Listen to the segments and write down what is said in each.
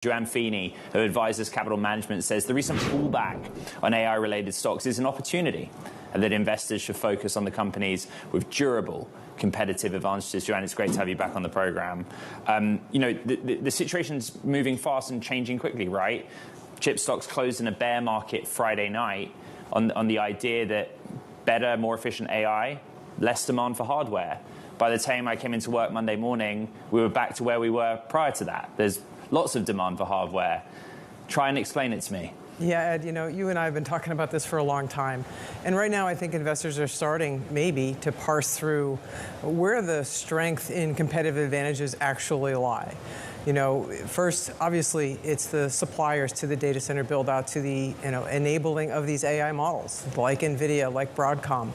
Joanne Feeney, who advises capital management, says the recent pullback on AI-related stocks is an opportunity and that investors should focus on the companies with durable competitive advantages. Joanne, it's great to have you back on the program. The situation's moving fast and changing quickly, right? Chip stocks closed in a bear market Friday night on the idea that better, more efficient AI, less demand for hardware. By the time I came into work Monday morning, we were back to where we were prior to that. There's lots of demand for hardware. Try and explain it to me. Yeah, Ed, you and I have been talking about this for a long time. And right now, I think investors are starting, maybe, to parse through where the strength in competitive advantages actually lie. First, obviously, it's the suppliers to the data center build-out, to the enabling of these AI models, like Nvidia, like Broadcom,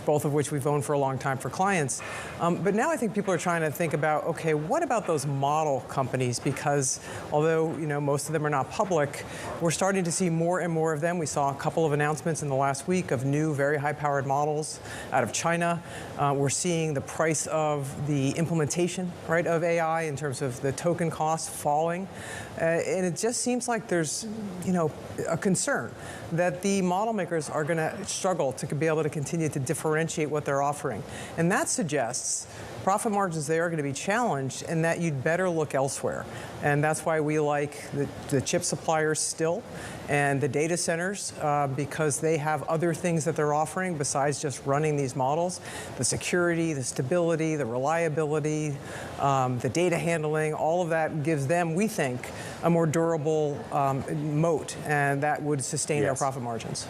both of which we've owned for a long time for clients. But now I think people are trying to think about, okay, what about those model companies? Because although most of them are not public, we're starting to see more and more of them. We saw a couple of announcements in the last week of new, very high-powered models out of China. We're seeing the price of the implementation, right, of AI in terms of the token costs falling. And it just seems like there's, a concern that the model makers are going to struggle to be able to continue to differentiate what they're offering. And that suggests profit margins there are going to be challenged and that you'd better look elsewhere. And that's why we like the chip suppliers still and the data centers because they have other things that they're offering besides just running these models. The security, the stability, the reliability, the data handling, all of that gives them, we think, a more durable moat, and that would sustain their profit margins.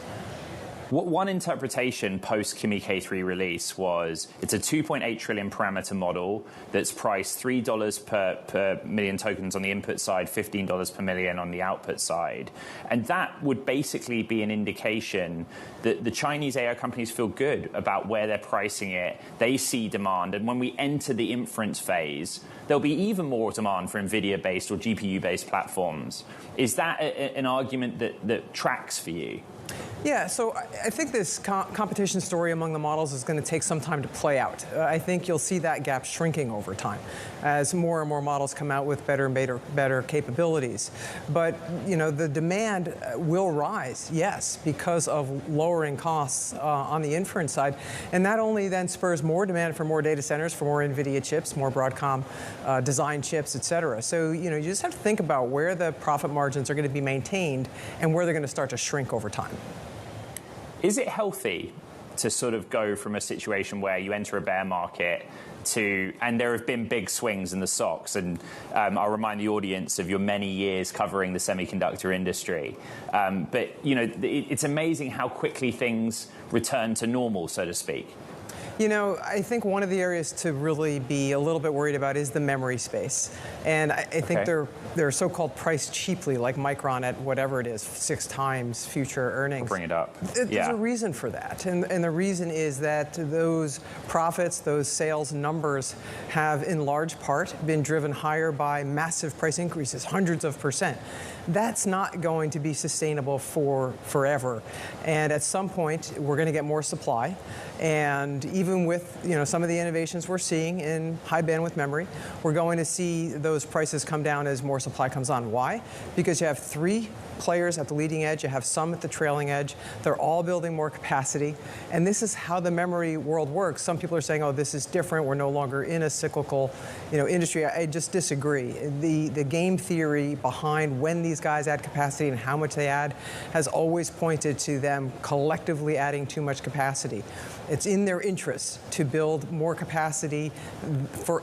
One interpretation post Kimi K3 release was it's a 2.8 trillion parameter model that's priced $3 per million tokens on the input side, $15 per million on the output side. And that would basically be an indication that the Chinese AI companies feel good about where they're pricing it. They see demand. And when we enter the inference phase, there'll be even more demand for NVIDIA-based or GPU-based platforms. Is that an argument that tracks for you? Yeah, so I think this competition story among the models is going to take some time to play out. I think you'll see that gap shrinking over time as more and more models come out with better and better capabilities. But the demand will rise, yes, because of lowering costs on the inference side, and that only then spurs more demand for more data centers, for more NVIDIA chips, more Broadcom design chips, et cetera. So you just have to think about where the profit margins are going to be maintained and where they're going to start to shrink over time. Is it healthy to sort of go from a situation where you enter a bear market and there have been big swings in the stocks, and I'll remind the audience of your many years covering the semiconductor industry. But it's amazing how quickly things return to normal, so to speak. I think one of the areas to really be a little bit worried about is the memory space. And I think they're so-called priced cheaply, like Micron at whatever it is, 6 times future earnings. I'll bring it up. There's a reason for that. And the reason is that those profits, those sales numbers have in large part been driven higher by massive price increases, hundreds of %. That's not going to be sustainable for forever. And at some point, we're going to get more supply. And even with some of the innovations we're seeing in high bandwidth memory, we're going to see those prices come down as more supply comes on. Why? Because you have 3 players at the leading edge, you have some at the trailing edge. They're all building more capacity. And this is how the memory world works. Some people are saying, oh, this is different. We're no longer in a cyclical industry. I just disagree. The game theory behind when these guys add capacity and how much they add has always pointed to them collectively adding too much capacity. It's in their interest to build more capacity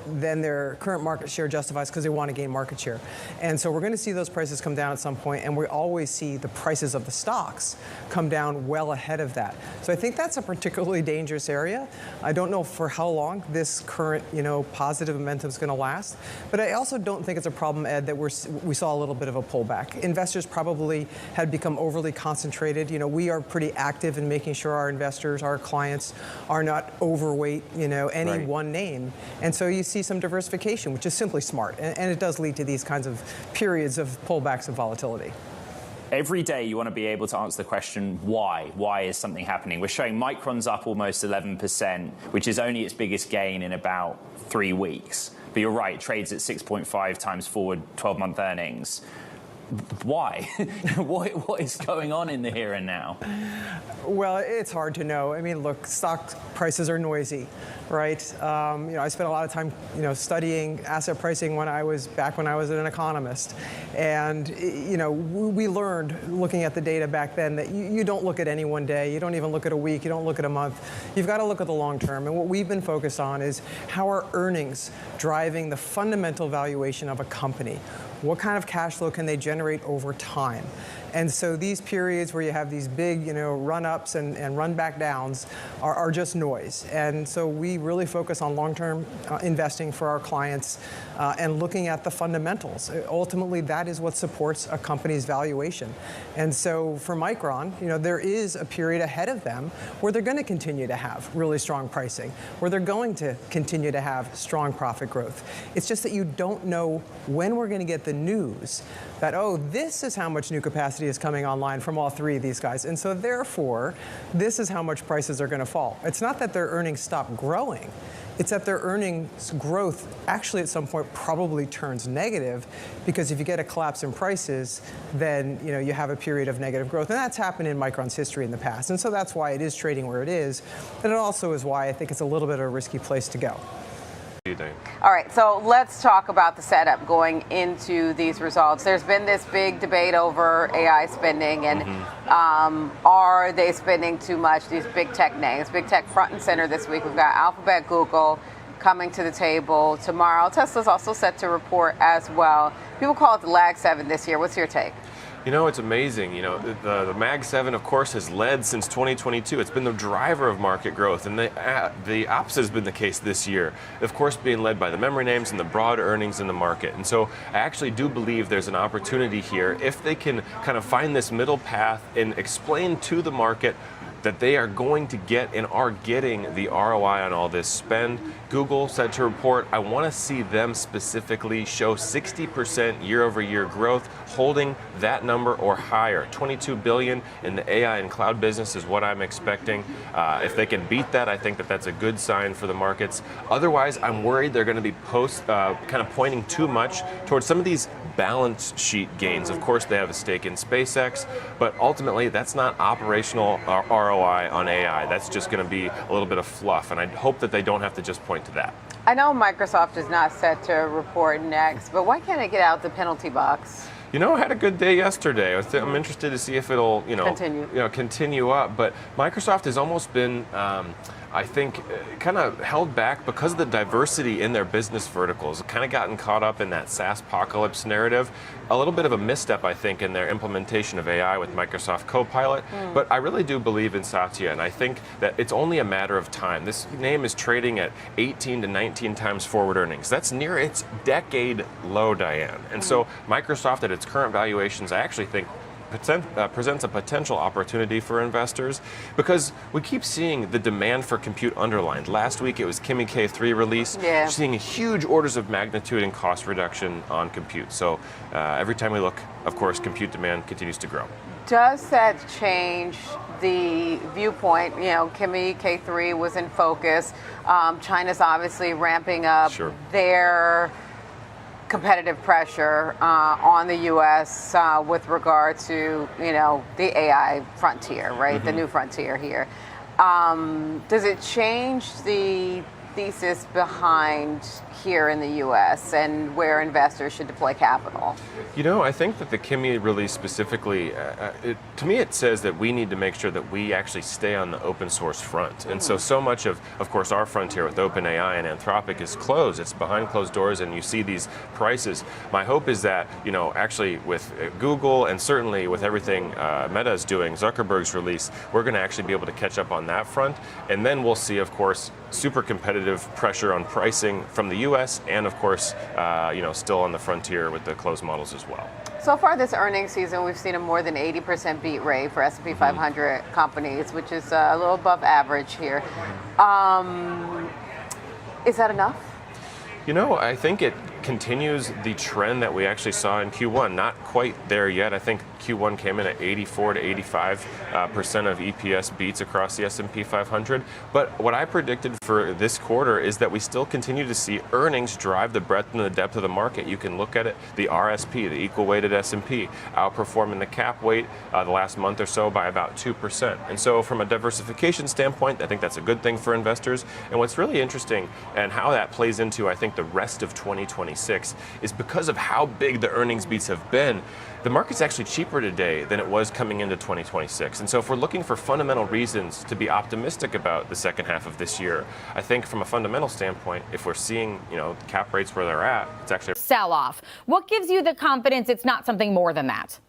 than their current market share justifies because they want to gain market share. And so we're going to see those prices come down at some point, and we always see the prices of the stocks come down well ahead of that. So I think that's a particularly dangerous area. I don't know for how long this current positive momentum is going to last, but I also don't think it's a problem, Ed, that we saw a little bit of a pullback. Investors probably had become overly concentrated. We are pretty active in making sure our investors, our clients, are not overweight, any one name. And so you see some diversification, which is simply smart. And it does lead to these kinds of periods of pullbacks and volatility. Every day you want to be able to answer the question, why? Why is something happening? We're showing Micron's up almost 11%, which is only its biggest gain in about 3 weeks. But you're right, it trades at 6.5 times forward 12-month earnings. Why? What is going on in the here and now? Well, it's hard to know. I mean, look, stock prices are noisy, right? I spent a lot of time, studying asset pricing when I was an economist, and we learned looking at the data back then that you don't look at any one day, you don't even look at a week, you don't look at a month. You've got to look at the long term. And what we've been focused on is how are earnings driving the fundamental valuation of a company? What kind of cash flow can they generate over time? And so these periods where you have these big, run-ups and run-back downs are just noise. And so we really focus on long-term investing for our clients and looking at the fundamentals. Ultimately, that is what supports a company's valuation. And so for Micron, there is a period ahead of them where they're going to continue to have really strong pricing, where they're going to continue to have strong profit growth. It's just that you don't know when we're going to get the news that, oh, this is how much new capacity is coming online from all three of these guys. And so therefore, this is how much prices are going to fall. It's not that their earnings stop growing. It's that their earnings growth actually at some point probably turns negative, because if you get a collapse in prices, then you have a period of negative growth. And that's happened in Micron's history in the past. And so that's why it is trading where it is. And it also is why I think it's a little bit of a risky place to go. All right, so let's talk about the setup going into these results. There's been this big debate over AI spending, and are they spending too much, these big tech names? Big tech front and center this week. We've got Alphabet, Google coming to the table tomorrow. Tesla's also set to report as well. People call it the Lag 7 this year. What's your take? It's amazing. The Mag 7, of course, has led since 2022. It's been the driver of market growth, and the opposite has been the case this year. Of course, being led by the memory names and the broad earnings in the market. And so I actually do believe there's an opportunity here if they can kind of find this middle path and explain to the market that they are going to get and are getting the ROI on all this spend. Google said to report, I want to see them specifically show 60% year-over-year growth, holding that number or higher. 22 billion in the AI and cloud business is what I'm expecting. If they can beat that, I think that that's a good sign for the markets. Otherwise, I'm worried they're going to be kind of pointing too much towards some of these balance sheet gains. Of course, they have a stake in SpaceX, but ultimately that's not operational ROI on AI. That's just going to be a little bit of fluff, and I hope that they don't have to just point to that. I know Microsoft is not set to report next, but why can't it get out the penalty box? I had a good day yesterday. I'm interested to see if it'll, continue up. But Microsoft has almost been, I think, kind of held back because of the diversity in their business verticals. Kind of gotten caught up in that SaaS apocalypse narrative. A little bit of a misstep, I think, in their implementation of AI with Microsoft Copilot. But I really do believe in Satya, and I think that it's only a matter of time. This name is trading at 18 to 19 times forward earnings. That's near its decade low, Diane. And so Microsoft at its current valuations, I actually think presents a potential opportunity for investors, because we keep seeing the demand for compute underlined. Last week it was Kimi K3 release, seeing huge orders of magnitude and cost reduction on compute. So every time we look, of course, compute demand continues to grow. Does that change the viewpoint? Kimi K3 was in focus. China's obviously ramping up their competitive pressure on the U.S. With regard to, the AI frontier, right? The new frontier here. Does it change the thesis behind here in the U.S. and where investors should deploy capital? I think that the Kimi release specifically, to me it says that we need to make sure that we actually stay on the open source front. And so much of course, our frontier with OpenAI and Anthropic is closed. It's behind closed doors, and you see these prices. My hope is that, actually with Google and certainly with everything Meta is doing, Zuckerberg's release, we're going to actually be able to catch up on that front. And then we'll see, of course, super competitive pressure on pricing from the U.S. and, of course, still on the frontier with the closed models as well. So far this earnings season, we've seen a more than 80% beat rate for S&P 500 companies, which is a little above average here. Is that enough? I think it continues the trend that we actually saw in Q1. Not quite there yet. I think Q1 came in at 84 to 85% of EPS beats across the S&P 500. But what I predicted for this quarter is that we still continue to see earnings drive the breadth and the depth of the market. You can look at it, the RSP, the equal weighted S&P, outperforming the cap weight the last month or so by about 2%. And so from a diversification standpoint, I think that's a good thing for investors. And what's really interesting and how that plays into, I think, the rest of 2026 is because of how big the earnings beats have been, the market's actually cheaper today than it was coming into 2026. And so if we're looking for fundamental reasons to be optimistic about the second half of this year, I think from a fundamental standpoint, if we're seeing, cap rates where they're at, it's actually sell off. What gives you the confidence it's not something more than that?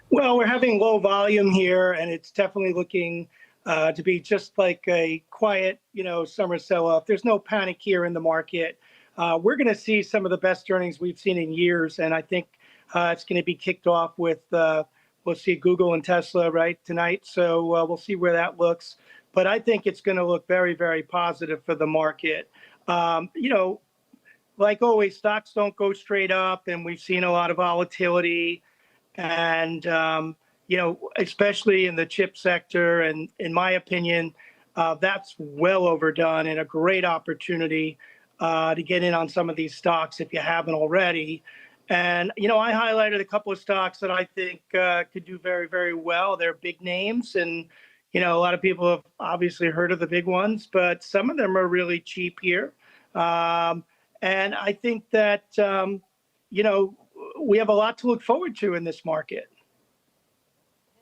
Well, we're having low volume here, and it's definitely looking to be just like a quiet, summer sell-off. There's no panic here in the market. We're going to see some of the best earnings we've seen in years, and I think it's going to be kicked off with, we'll see Google and Tesla, right, tonight. So we'll see where that looks. But I think it's going to look very, very positive for the market. Like always, stocks don't go straight up, and we've seen a lot of volatility. And, especially in the chip sector, and in my opinion, that's well overdone and a great opportunity to get in on some of these stocks if you haven't already. And, I highlighted a couple of stocks that I think could do very, very well. They're big names, and, a lot of people have obviously heard of the big ones, but some of them are really cheap here. And I think that, we have a lot to look forward to in this market.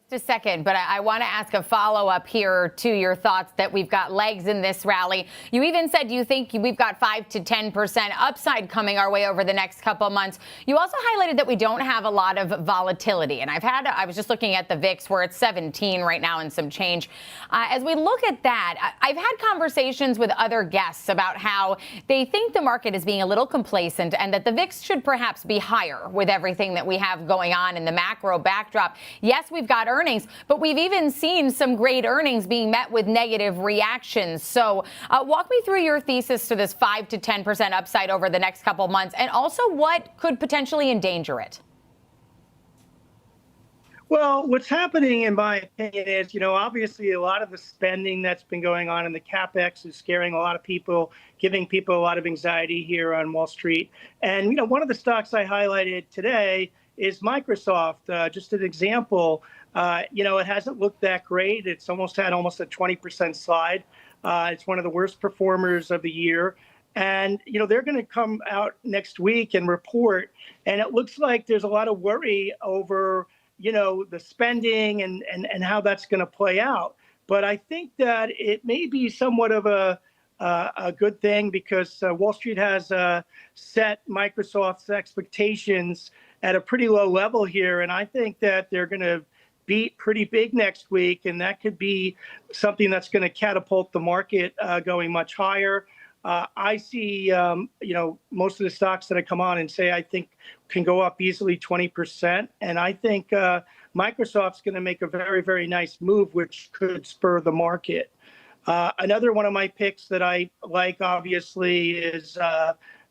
Just a second, but I want to ask a follow-up here to your thoughts that we've got legs in this rally. You even said you think we've got 5 to 10% upside coming our way over the next couple of months. You also highlighted that we don't have a lot of volatility, and I was just looking at the VIX where it's 17 right now and some change. As we look at that, I've had conversations with other guests about how they think the market is being a little complacent and that the VIX should perhaps be higher with everything that we have going on in the macro backdrop. Yes, we've got earnings, but we've even seen some great earnings being met with negative reactions. So walk me through your thesis to this 5 to 10% upside over the next couple of months, and also what could potentially endanger it. Well, what's happening, in my opinion, is, obviously a lot of the spending that's been going on in the CapEx is scaring a lot of people, giving people a lot of anxiety here on Wall Street. And, one of the stocks I highlighted today is Microsoft. Just an example, it hasn't looked that great. It's had a 20% slide. It's one of the worst performers of the year. And, they're going to come out next week and report. And it looks like there's a lot of worry over, the spending and how that's going to play out. But I think that it may be somewhat of a good thing, because Wall Street has set Microsoft's expectations at a pretty low level here. And I think that they're going to beat pretty big next week. And that could be something that's going to catapult the market going much higher. I see, most of the stocks that I come on and say I think can go up easily 20%. And I think Microsoft's going to make a very, very nice move, which could spur the market. Another one of my picks that I like, obviously, is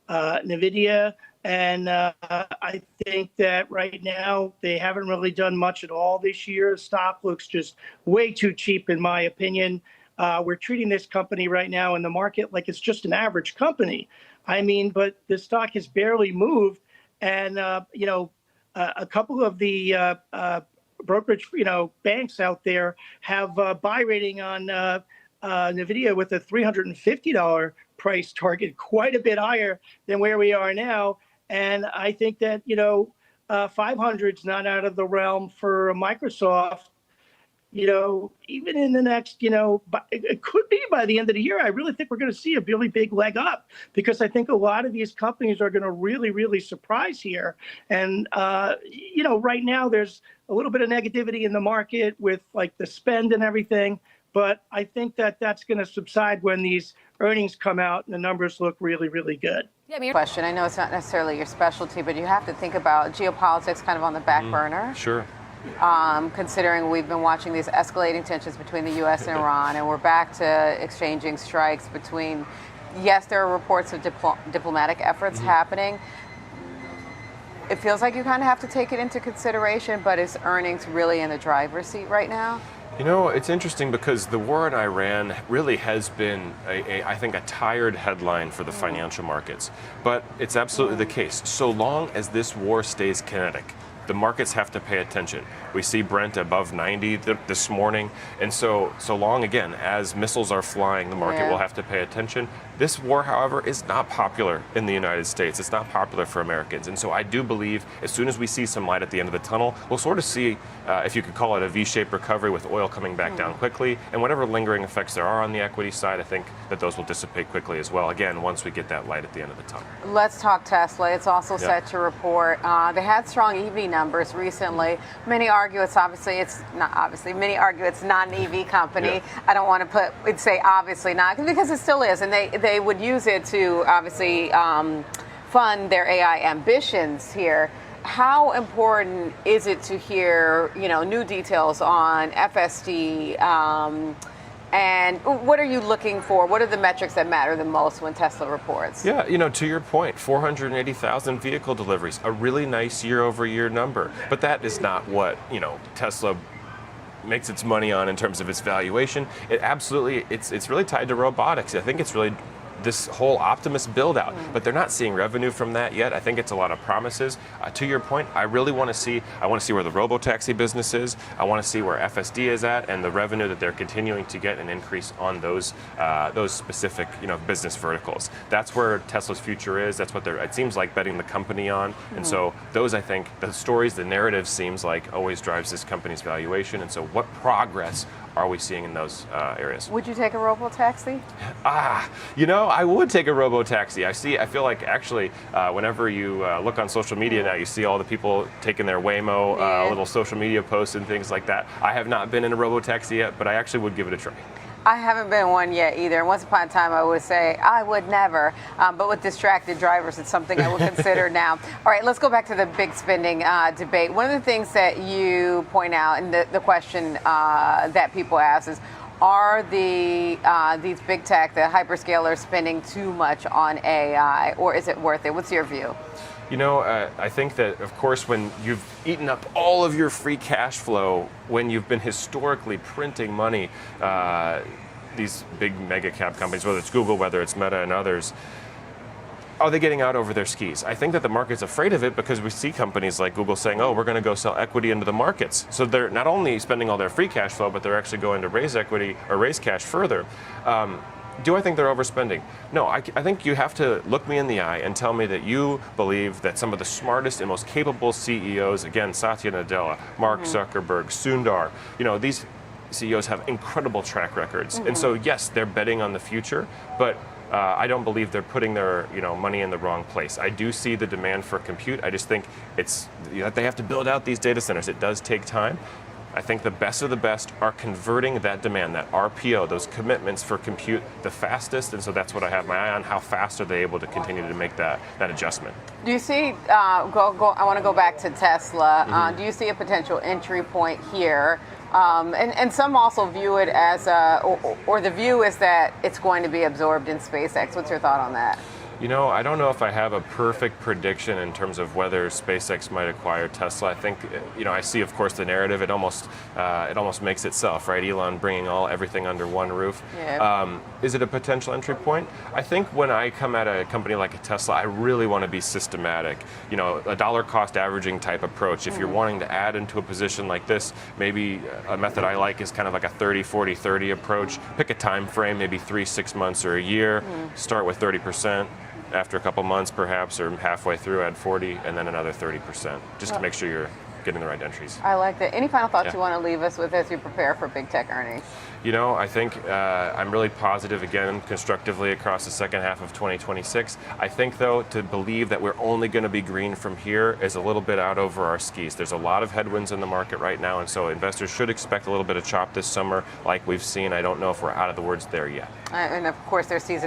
Nvidia. And I think that right now they haven't really done much at all this year. The stock looks just way too cheap, in my opinion. We're treating this company right now in the market like it's just an average company. But the stock has barely moved. And, a couple of the brokerage, banks out there have buy rating on Nvidia with a $350 price target, quite a bit higher than where we are now. And I think that, 500 is not out of the realm for Microsoft. Even in the next, it could be by the end of the year. I really think we're going to see a really big leg up, because I think a lot of these companies are going to really, really surprise here. And, right now there's a little bit of negativity in the market with like the spend and everything. But I think that that's going to subside when these earnings come out and the numbers look really, really good. Question. I know it's not necessarily your specialty, but you have to think about geopolitics kind of on the back burner. Sure. Considering we've been watching these escalating tensions between the U.S. and Iran, and we're back to exchanging strikes between yes, there are reports of diplomatic efforts happening. It feels like you kind of have to take it into consideration, but is earnings really in the driver's seat right now? You know, it's interesting because the war in Iran really has been, I think, a tired headline for the financial markets. But it's absolutely the case. So long as this war stays kinetic, the markets have to pay attention. We see Brent above 90 this morning. And so long, again, as missiles are flying, the market will have to pay attention. This war, however, is not popular in the United States. It's not popular for Americans. And so I do believe as soon as we see some light at the end of the tunnel, we'll sort of see, if you could call it a V-shaped recovery with oil coming back down quickly. And whatever lingering effects there are on the equity side, I think that those will dissipate quickly as well, again, once we get that light at the end of the tunnel. Let's talk Tesla. It's also set to report. They had strong EV numbers recently. Many argue it's not an EV company. Yeah. I don't want to say obviously not, because it still is. And they would use it to obviously fund their AI ambitions here. How important is it to hear, new details on FSD? And what are you looking for? What are the metrics that matter the most when Tesla reports? Yeah, to your point, 480,000 vehicle deliveries, a really nice year-over-year number. But that is not what, Tesla makes its money on in terms of its valuation. It's really tied to robotics. I think it's really this whole Optimus build out, but they're not seeing revenue from that yet. I think it's a lot of promises. To your point, I really want to see where the robotaxi business is. I want to see where FSD is at and the revenue that they're continuing to get an increase on those specific business verticals. That's where Tesla's future is. That's what it seems like betting the company on. And so those, I think, the stories, the narrative seems like always drives this company's valuation. And so what progress are we seeing in those areas? Would you take a robotaxi? I would take a robo-taxi. I feel like actually, whenever you look on social media now, you see all the people taking their Waymo little social media posts and things like that. I have not been in a robo-taxi yet, but I actually would give it a try. I haven't been in one yet either. Once upon a time, I would say I would never. But with distracted drivers, it's something I would consider now. All right, let's go back to the big spending debate. One of the things that you point out, and the question that people ask is, are these big tech, the hyperscalers, spending too much on AI, or is it worth it? What's your view? I think that, of course, when you've eaten up all of your free cash flow, when you've been historically printing money, these big mega cap companies, whether it's Google, whether it's Meta and others, are they getting out over their skis? I think that the market's afraid of it because we see companies like Google saying, we're going to go sell equity into the markets. So they're not only spending all their free cash flow, but they're actually going to raise equity or raise cash further. Do I think they're overspending? No, I think you have to look me in the eye and tell me that you believe that some of the smartest and most capable CEOs, again, Satya Nadella, Mark Zuckerberg, Sundar, these CEOs have incredible track records. And so, yes, they're betting on the future, but I don't believe they're putting their money in the wrong place. I do see the demand for compute. I just think they have to build out these data centers. It does take time. I think the best of the best are converting that demand, that RPO, those commitments for compute the fastest, and so that's what I have my eye on. How fast are they able to continue to make that adjustment? Do you see, I want to go back to Tesla. Do you see a potential entry point here? And some also view it as, or the view is that it's going to be absorbed in SpaceX. What's your thought on that? I don't know if I have a perfect prediction in terms of whether SpaceX might acquire Tesla. I think, I see, of course, the narrative. It almost makes itself, right? Elon bringing everything under one roof. Yeah. Is it a potential entry point? I think when I come at a company like a Tesla, I really want to be systematic. A dollar cost averaging type approach. If you're wanting to add into a position like this, maybe a method I like is kind of like a 30-40-30 approach. Pick a time frame, maybe 3-6 months or a year. Start with 30%. After a couple months, perhaps, or halfway through, add 40, and then another 30%, just to make sure you're getting the right entries. I like that. Any final thoughts you want to leave us with as you prepare for big tech earnings? I think I'm really positive, again, constructively across the second half of 2026. I think, though, to believe that we're only going to be green from here is a little bit out over our skis. There's a lot of headwinds in the market right now, and so investors should expect a little bit of chop this summer like we've seen. I don't know if we're out of the woods there yet. And, of course, there's seasonality.